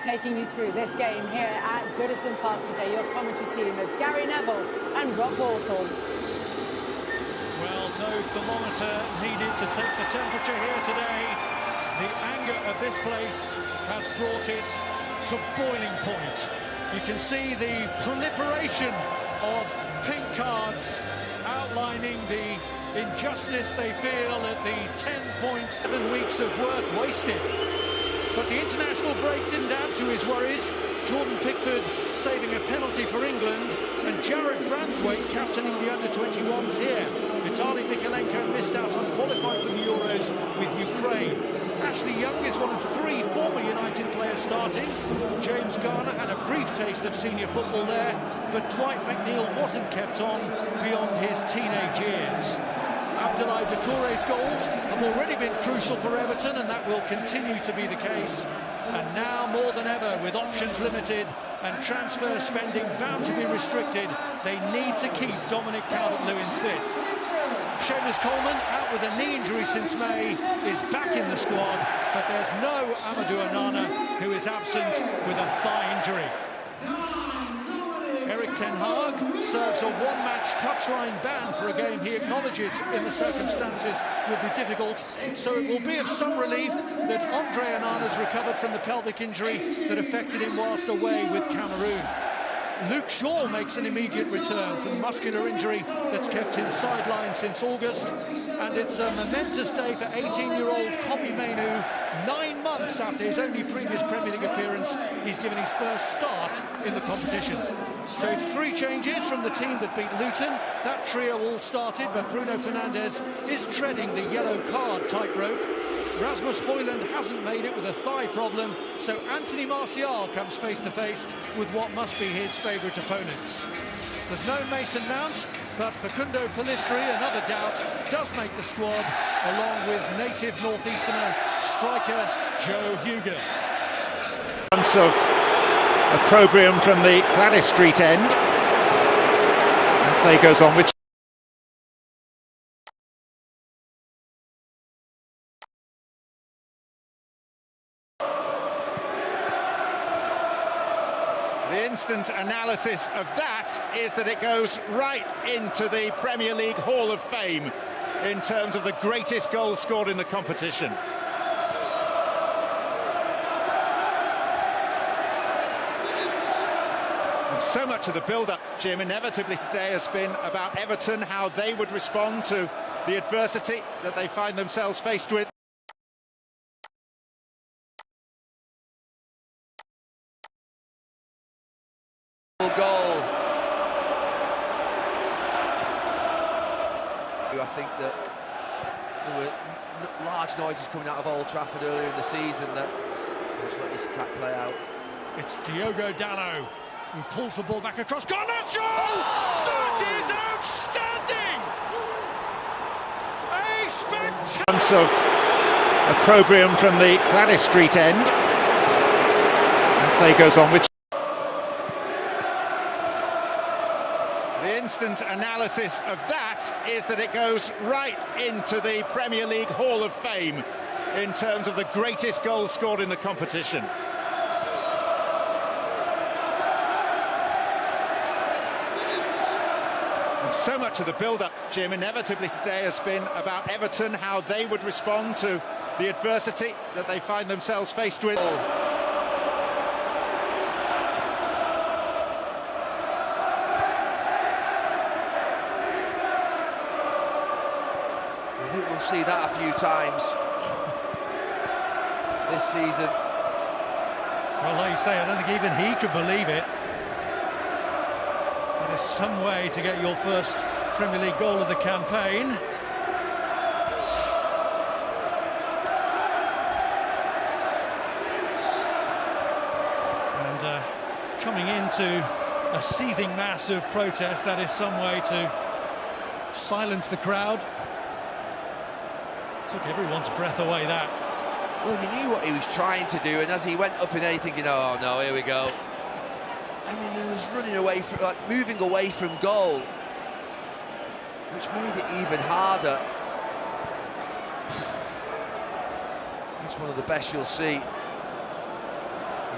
taking you through this game here at Goodison Park today. Your commentary team of Gary Neville and Rob Hawthorne. Well, no thermometer needed to take the temperature here today. The anger of this place has brought it to boiling point. You can see the proliferation of pink cards outlining the injustice they feel at the 10.7 weeks of work wasted. But the international break didn't add to his worries. Jordan Pickford saving a penalty for England, and Jared Branthwaite captaining the under-21s here. Vitaly Mykolenko missed out on qualifying for the Euros with Ukraine. Ashley Young is one of 3 former United players starting. James Garner had a brief taste of senior football there, but Dwight McNeil wasn't kept on beyond his teenage years. Abdoulaye Doucouré's goals have already been crucial for Everton, and that will continue to be the case. And now, more than ever, with options limited and transfer spending bound to be restricted, they need to keep Dominic Calvert-Lewin fit. Seamus Coleman, out with a knee injury since May, is back in the squad, but there's no Amadou Onana, who is absent with a thigh injury. Erik ten Hag serves a one-match touchline ban for a game he acknowledges in the circumstances will be difficult, so it will be of some relief that Andre Onana's recovered from the pelvic injury that affected him whilst away with Cameroon. Luke Shaw makes an immediate return from muscular injury that's kept him sidelined since August, and it's a momentous day for 18-year-old Kobbie Mainoo. 9 months after his only previous Premier League appearance, he's given his first start in the competition. So it's 3 changes from the team that beat Luton. That trio all started, but Bruno Fernandes is treading the yellow card tightrope. Rasmus Højlund hasn't made it with a thigh problem, so Anthony Martial comes face-to-face with what must be his favourite opponents. There's no Mason Mount, but Facundo Pellistri, another doubt, does make the squad, along with native northeasterner striker Joe Hugo. Of opprobrium from the Gladys Street end. And play goes on with the instant analysis of that is that it goes right into the Premier League Hall of Fame in terms of the greatest goals scored in the competition. And so much of the build-up, Jim, inevitably today has been about Everton, how they would respond to the adversity that they find themselves faced with. Goal. I think that there were large noises coming out of Old Trafford earlier in the season that let's let this attack play out. It's Diogo Dalot who pulls the ball back across. Garnacho! Oh! That is outstanding! A spectacular of opprobrium from the Gladys Street end. And play goes on with the instant analysis of that is that it goes right into the Premier League Hall of Fame in terms of the greatest goals scored in the competition. And so much of the build-up, Jim, inevitably today has been about Everton, how they would respond to the adversity that they find themselves faced with. I think we'll see that a few times this season. Well, like you say, I don't think even he could believe it. There's some way to get your first Premier League goal of the campaign. And coming into a seething mass of protest, that is some way to silence the crowd. Took everyone's breath away, that. Well, you knew what he was trying to do, and as he went up in there, you're thinking, oh no, here we go. I mean, he was running away from, like, moving away from goal, which made it even harder. It's one of the best you'll see.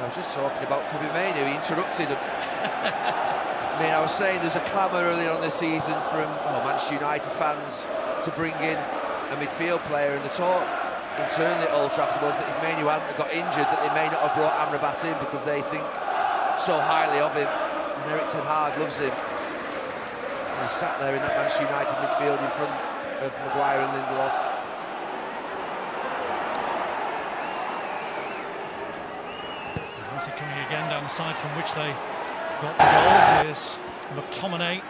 I was just talking about Kobe Mainoo, he interrupted him. I mean, I was saying there's a clamour earlier on this season from Manchester United fans to bring in a midfield player, and the talk internally at Old Trafford was that if Mainoo hadn't got injured, that they may not have brought Amrabat in because they think so highly of him, and Erik ten Hag loves him. And he sat there in that Manchester United midfield in front of Maguire and Lindelof. Coming again down the side from which they got the goal. Here's McTominay.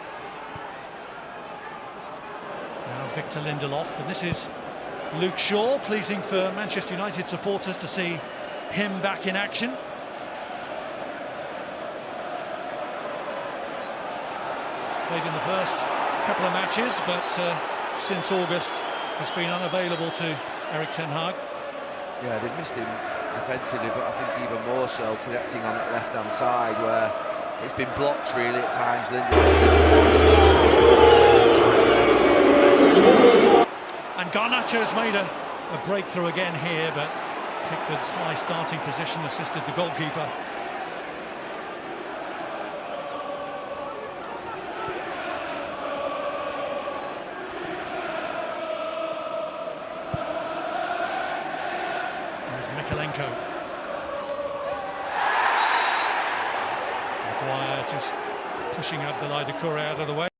Now Victor Lindelof, and this is Luke Shaw. Pleasing for Manchester United supporters to see him back in action. Played in the first couple of matches, but since August has been unavailable to Erik ten Hag. Yeah, they've missed him defensively, but I think even more so connecting on that left-hand side where it's been blocked really at times. And Garnacho's made a breakthrough again here, but Pickford's high starting position assisted the goalkeeper. Mikalenko. Maguire just pushing Abdoulaye Doucouré out of the way.